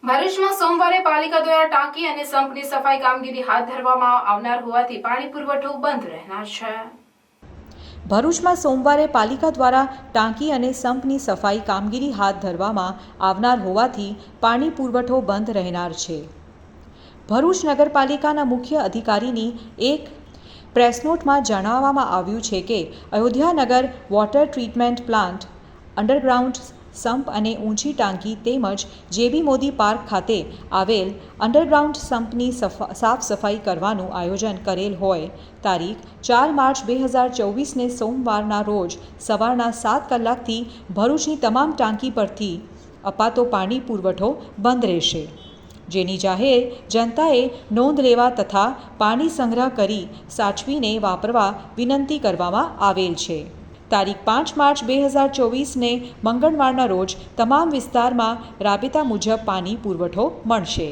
ભરૂચમાં સોમવારે પાલિકા દ્વારા ટાંકી અને સંપની સફાઈ કામગીરી હાથ ધરવામાં આવનાર હોવાથી પાણી પુરવઠો બંધ રહેનાર છે। ભરૂચમાં સોમવારે પાલિકા દ્વારા ટાંકી અને સંપની સફાઈ કામગીરી હાથ ધરવામાં આવનાર હોવાથી પાણી પુરવઠો બંધ રહેનાર છે। ભરૂચ નગરપાલિકાના મુખ્ય અધિકારીની એક પ્રેસનોટમાં જણાવવામાં આવ્યું છે કે Ayodhyanagar water treatment plant, underground સંપ અને ઊંચી ટાંકી તેમજ જેબી મોદી પાર્ક ખાતે આવેલ અંડરગ્રાઉન્ડ સંપની સાફ સફાઈ કરવાનું આયોજન કરેલ હોય તારીખ 4 માર્ચ 2024ને સોમવારના રોજ સવારના 7 કલાકથી ભરૂચની તમામ ટાંકી પરથી અપાતો પાણી પુરવઠો બંધ રહેશે, જેની જાહેર જનતાએ નોંધ લેવા તથા પાણી સંગ્રહ કરી સાચવીને વાપરવા વિનંતી કરવામાં આવેલ છે। તારીખ 5 માર્ચ 2024ને મંગળવારના રોજ તમામ વિસ્તારમાં રાબેતા મુજબ પાણી પુરવઠો મળશે।